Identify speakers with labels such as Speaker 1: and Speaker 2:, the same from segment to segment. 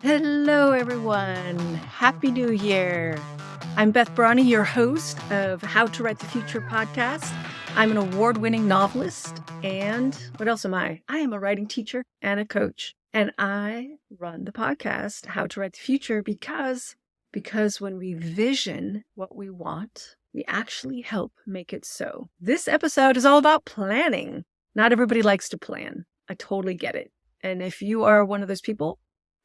Speaker 1: Hello, everyone. Happy New Year. I'm Beth Barany, your host of How to Write the Future podcast. I'm an award-winning novelist. And what else am I? I am a writing teacher and a coach. And I run the podcast, How to Write the Future, because when we vision what we want, we actually help make it so. This episode is all about planning. Not everybody likes to plan. I totally get it. And if you are one of those people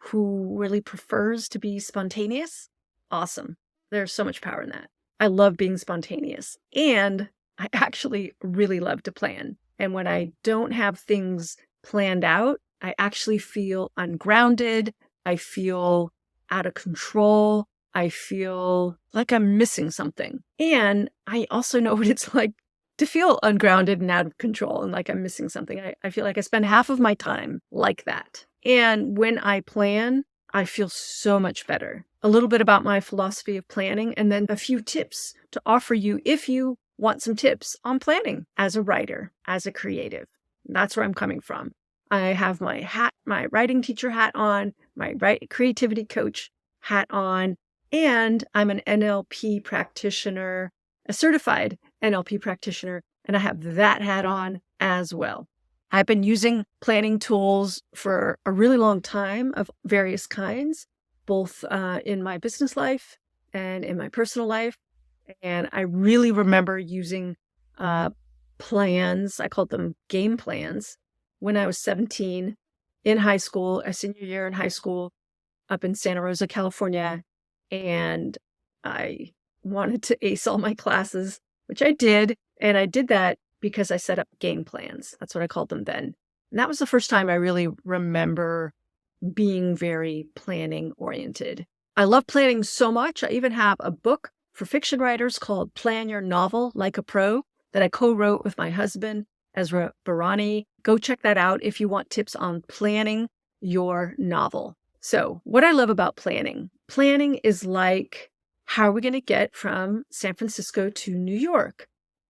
Speaker 1: who really prefers to be spontaneous, awesome. There's so much power in that. I love being spontaneous, and I actually really love to plan. And when I don't have things planned out, I actually feel ungrounded. I feel out of control. I feel like I'm missing something. And I also know what it's like to feel ungrounded and out of control and like I'm missing something. I feel like I spend half of my time like that. And when I plan, I feel so much better. A little bit about my philosophy of planning, and then a few tips to offer you if you want some tips on planning as a writer, as a creative. That's where I'm coming from. I have my hat, my writing teacher hat on, my creativity coach hat on, and I'm an NLP practitioner, a certified NLP practitioner, and I have that hat on as well. I've been using planning tools for a really long time of various kinds, both in my business life and in my personal life. And I really remember using plans. I called them game plans when I was 17 in high school, a senior year in high school up in Santa Rosa, California. And I wanted to ace all my classes, which I did. And I did that because I set up game plans. That's what I called them then. And that was the first time I really remember being very planning oriented. I love planning so much. I even have a book for fiction writers called Plan Your Novel Like a Pro that I co-wrote with my husband, Beth Barany. Go check that out if you want tips on planning your novel. So what I love about planning is like, how are we going to get from San Francisco to New York?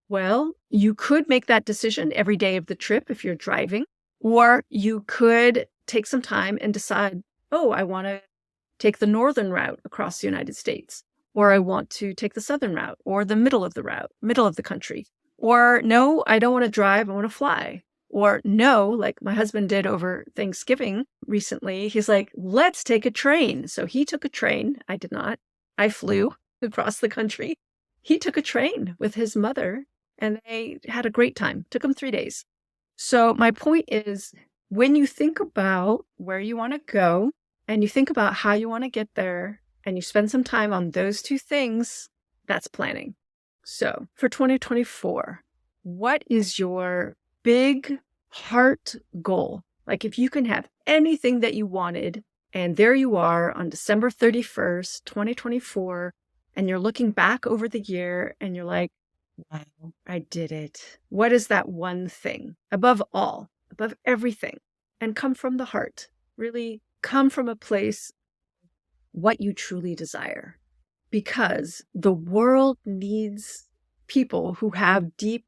Speaker 1: Well, you could make that decision every day of the trip if you're driving, or you could take some time and decide, oh, I want to take the northern route across the United States, or I want to take the southern route, or the middle of the country. Or no, I don't want to drive, I want to fly. Or no, like my husband did over Thanksgiving recently, he's like, let's take a train. So he took a train. I did not. I flew across the country. He took a train with his mother and they had a great time. Took them 3 days. So my point is, when you think about where you want to go and you think about how you want to get there and you spend some time on those two things, that's planning. So for 2024, what is your big heart goal? Like if you can have anything that you wanted and there you are on December 31st, 2024, and you're looking back over the year and you're like, wow, I did it. What is that one thing? Above all, above everything, and come from the heart. Really come from a place, what you truly desire. Because the world needs people who have deep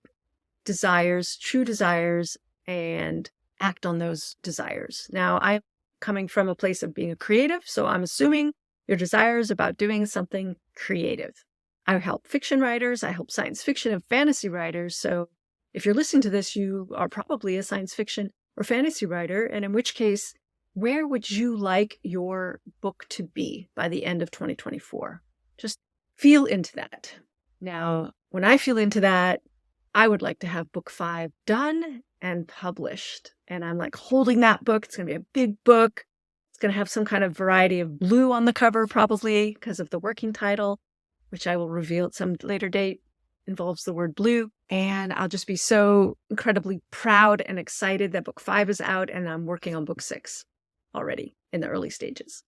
Speaker 1: desires, true desires, and act on those desires. Now, I'm coming from a place of being a creative, so I'm assuming your desire is about doing something creative. I help fiction writers, I help science fiction and fantasy writers. So if you're listening to this, you are probably a science fiction or fantasy writer. And in which case, where would you like your book to be by the end of 2024? Just feel into that. Now, when I feel into that, I would like to have book 5 done and published. And I'm like holding that book. It's going to be a big book. It's going to have some kind of variety of blue on the cover, probably because of the working title, which I will reveal at some later date, involves the word blue. And I'll just be so incredibly proud and excited that book 5 is out and I'm working on book 6 already in the early stages.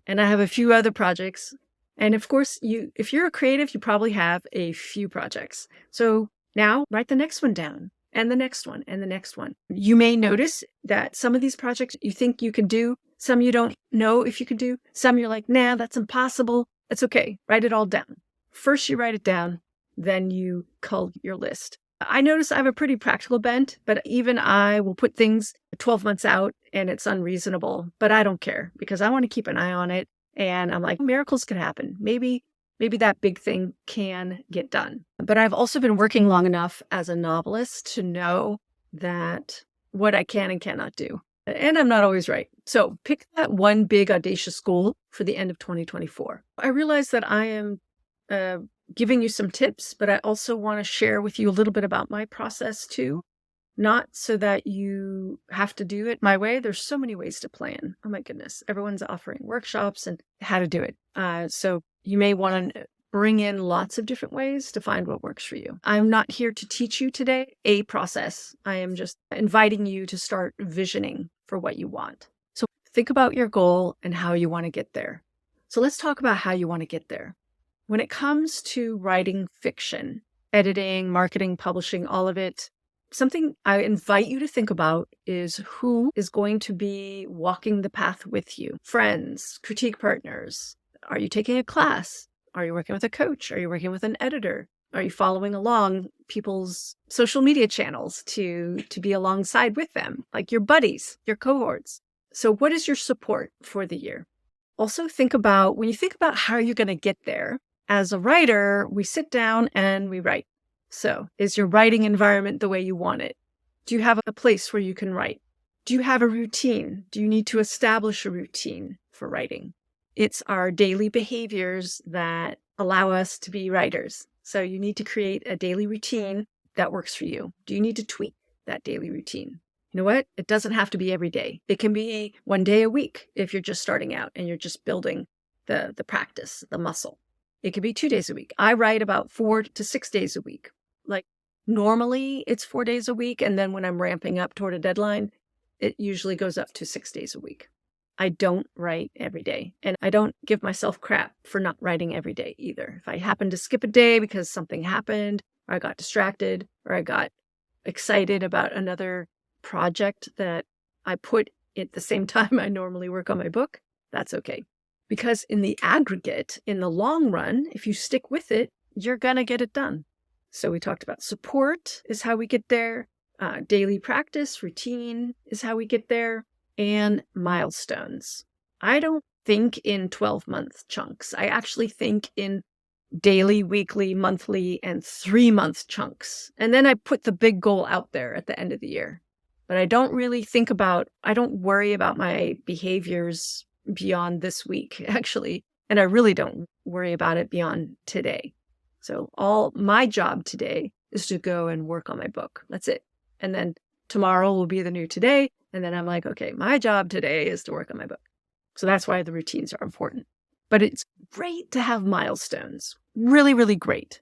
Speaker 1: And I have a few other projects. And of course, if you're a creative, you probably have a few projects. So now write the next one down and the next one and the next one. You may notice that some of these projects you think you can do, some you don't know if you can do, some you're like, nah, that's impossible. It's okay. Write it all down. First you write it down, then you cull your list. I notice I have a pretty practical bent, but even I will put things 12 months out and it's unreasonable, but I don't care because I want to keep an eye on it. And I'm like, miracles can happen. Maybe that big thing can get done. But I've also been working long enough as a novelist to know that what I can and cannot do. And I'm not always right. So pick that one big audacious goal for the end of 2024. I realize that I am giving you some tips, but I also want to share with you a little bit about my process too. Not so that you have to do it my way. There's so many ways to plan. Oh my goodness. Everyone's offering workshops and how to do it. So you may want to bring in lots of different ways to find what works for you. I'm not here to teach you today a process. I am just inviting you to start visioning for what you want. So think about your goal and how you want to get there. So let's talk about how you want to get there. When it comes to writing fiction, editing, marketing, publishing, all of it, something I invite you to think about is who is going to be walking the path with you. Friends, critique partners. Are you taking a class? Are you working with a coach? Are you working with an editor? Are you following along people's social media channels to be alongside with them, like your buddies, your cohorts? So what is your support for the year? Also think about, when you think about how you're going to get there, as a writer, we sit down and we write. So is your writing environment the way you want it? Do you have a place where you can write? Do you have a routine? Do you need to establish a routine for writing? It's our daily behaviors that allow us to be writers. So you need to create a daily routine that works for you. Do you need to tweak that daily routine? You know what? It doesn't have to be every day. It can be one day a week if you're just starting out and you're just building the practice, the muscle. It could be 2 days a week. I write about 4 to 6 days a week. Like normally it's 4 days a week. And then when I'm ramping up toward a deadline, it usually goes up to 6 days a week. I don't write every day. And I don't give myself crap for not writing every day either. If I happen to skip a day because something happened, or I got distracted, or I got excited about another project that I put at the same time I normally work on my book, that's okay. Because in the aggregate, in the long run, if you stick with it, you're going to get it done. So we talked about support is how we get there. Daily practice, routine is how we get there. And milestones. I don't think in 12-month chunks. I actually think in daily, weekly, monthly, and 3-month chunks. And then I put the big goal out there at the end of the year. But I don't worry about my behaviors beyond this week, actually. And I really don't worry about it beyond today. So all my job today is to go and work on my book. That's it. And then tomorrow will be the new today. And then I'm like, okay, my job today is to work on my book. So that's why the routines are important. But it's great to have milestones. Really, really great.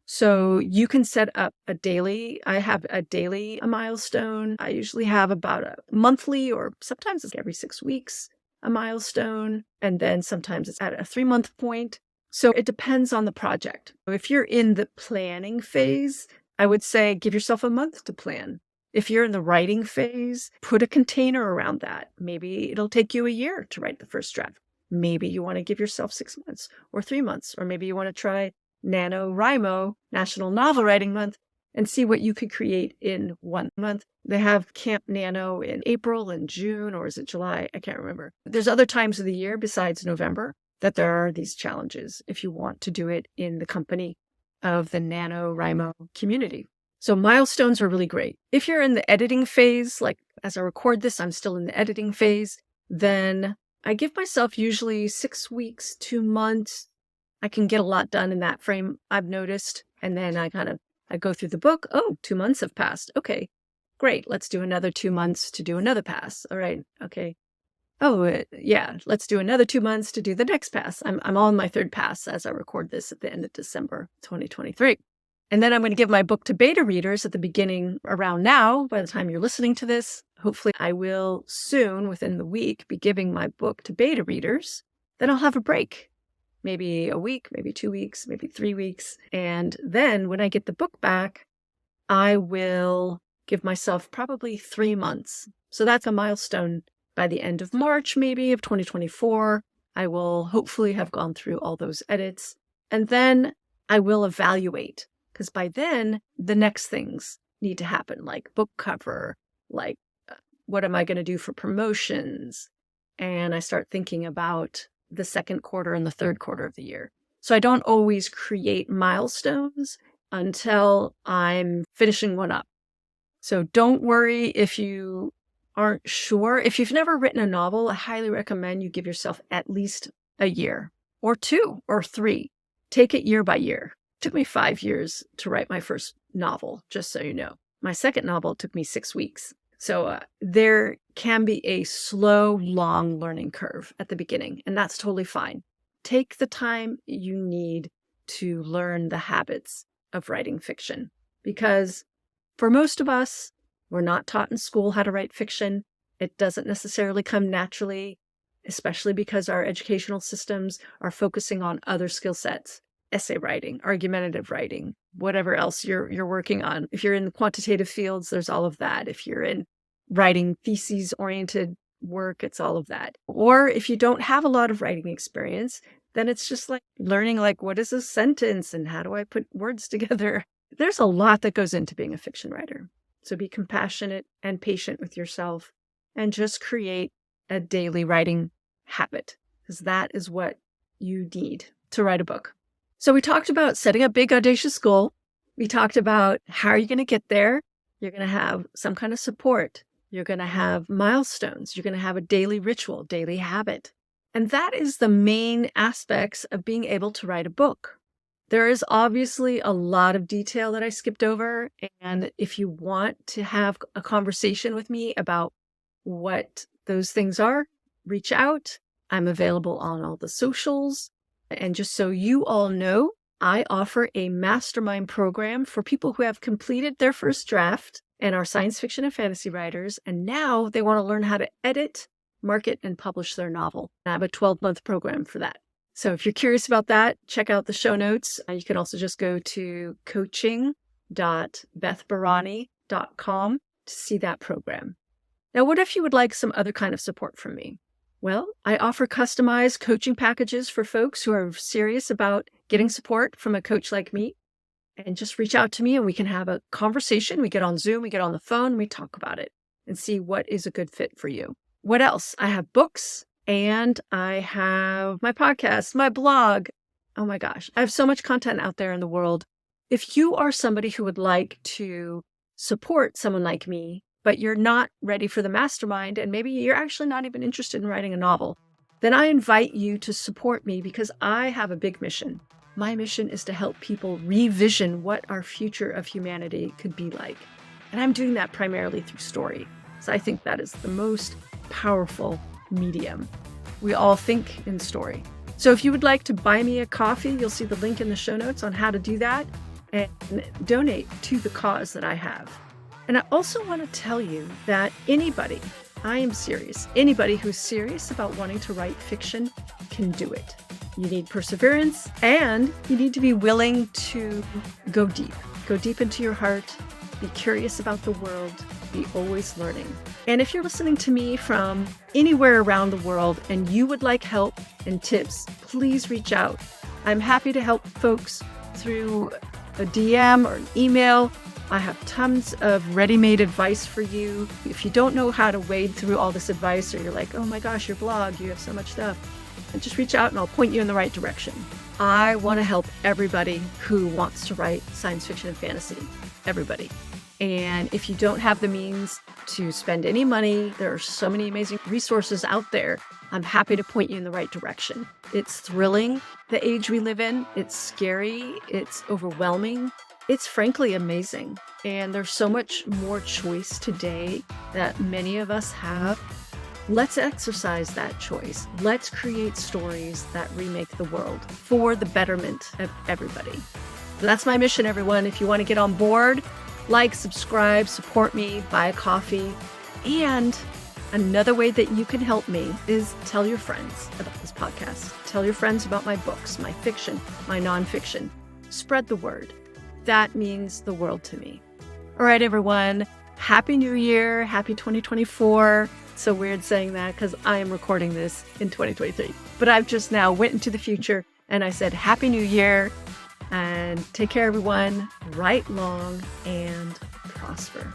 Speaker 1: So you can set up a daily. I have a daily milestone. I usually have about a monthly, or sometimes it's every 6 weeks, a milestone. And then sometimes it's at a 3-month point. So it depends on the project. If you're in the planning phase, I would say give yourself a month to plan. If you're in the writing phase, put a container around that. Maybe it'll take you a year to write the first draft. Maybe you want to give yourself 6 months or 3 months, or maybe you want to try NaNoWriMo, National Novel Writing Month, and see what you could create in 1 month. They have Camp Nano in April and June, or is it July? I can't remember. There's other times of the year besides November that there are these challenges if you want to do it in the company of the NaNoWriMo community. So milestones are really great. If you're in the editing phase, like as I record this, I'm still in the editing phase, then I give myself usually 6 weeks, 2 months. I can get a lot done in that frame, I've noticed. And then I go through the book. Oh, 2 months have passed. Okay, great. Let's do another 2 months to do another pass. All right. Okay. Oh, yeah. Let's do another 2 months to do the next pass. I'm on my 3rd pass as I record this at the end of December 2023. And then I'm going to give my book to beta readers at the beginning around now. By the time you're listening to this, hopefully I will soon, within the week, be giving my book to beta readers. Then I'll have a break. Maybe a week, maybe 2 weeks, maybe 3 weeks. And then when I get the book back, I will give myself probably 3 months. So that's a milestone. By the end of March, maybe, of 2024, I will hopefully have gone through all those edits. And then I will evaluate. because by then the next things need to happen, like book cover, like what am I going to do for promotions? And I start thinking about the second quarter and the third quarter of the year. So I don't always create milestones until I'm finishing one up. So don't worry if you aren't sure. If you've never written a novel, I highly recommend you give yourself at least a year or 2 or 3. Take it year by year. It took me 5 years to write my first novel, just so you know. My second novel took me 6 weeks. So there can be a slow, long learning curve at the beginning, and that's totally fine. Take the time you need to learn the habits of writing fiction, because for most of us, we're not taught in school how to write fiction. It doesn't necessarily come naturally, especially because our educational systems are focusing on other skill sets, essay writing, argumentative writing, whatever else you're working on. If you're in the quantitative fields, there's all of that. If you're in writing theses-oriented work, it's all of that. Or if you don't have a lot of writing experience, then it's just like learning, like, what is a sentence and how do I put words together? There's a lot that goes into being a fiction writer. So be compassionate and patient with yourself and just create a daily writing habit, because that is what you need to write a book. So we talked about setting a big, audacious goal. We talked about how are you going to get there? You're going to have some kind of support. You're going to have milestones. You're going to have a daily ritual, daily habit. And that is the main aspects of being able to write a book. There is obviously a lot of detail that I skipped over. And if you want to have a conversation with me about what those things are, reach out. I'm available on all the socials. And just so you all know, I offer a mastermind program for people who have completed their first draft and are science fiction and fantasy writers. And now they want to learn how to edit, market, and publish their novel. I have a 12-month program for that. So if you're curious about that, check out the show notes. You can also just go to coaching.bethbarany.com to see that program. Now, what if you would like some other kind of support from me? Well, I offer customized coaching packages for folks who are serious about getting support from a coach like me. And just reach out to me and we can have a conversation. We get on Zoom, we get on the phone, we talk about it and see what is a good fit for you. What else? I have books and I have my podcast, my blog. Oh my gosh, I have so much content out there in the world. If you are somebody who would like to support someone like me, but you're not ready for the mastermind, and maybe you're actually not even interested in writing a novel, then I invite you to support me because I have a big mission. My mission is to help people revision what our future of humanity could be like. And I'm doing that primarily through story. So I think that is the most powerful medium. We all think in story. So if you would like to buy me a coffee, you'll see the link in the show notes on how to do that and donate to the cause that I have. And I also want to tell you that anybody, I am serious, anybody who's serious about wanting to write fiction can do it. You need perseverance and you need to be willing to go deep. Go deep into your heart, be curious about the world, be always learning. And if you're listening to me from anywhere around the world and you would like help and tips, please reach out. I'm happy to help folks through a DM or an email. I have tons of ready-made advice for you. If you don't know how to wade through all this advice, or you're like, oh my gosh, your blog, you have so much stuff, and just reach out and I'll point you in the right direction. I want to help everybody who wants to write science fiction and fantasy. Everybody. And if you don't have the means to spend any money, there are so many amazing resources out there. I'm happy to point you in the right direction. It's thrilling, the age we live in. It's scary. It's overwhelming. It's frankly amazing. And there's so much more choice today that many of us have. Let's exercise that choice. Let's create stories that remake the world for the betterment of everybody. So that's my mission, everyone. If you want to get on board, like, subscribe, support me, buy a coffee. And another way that you can help me is tell your friends about this podcast. Tell your friends about my books, my fiction, my nonfiction. Spread the word. That means the world to me. All right, everyone. Happy New Year. Happy 2024. It's so weird saying that because I am recording this in 2023. But I've just now went into the future and I said, Happy New Year. And take care, everyone. Right, long, and prosper.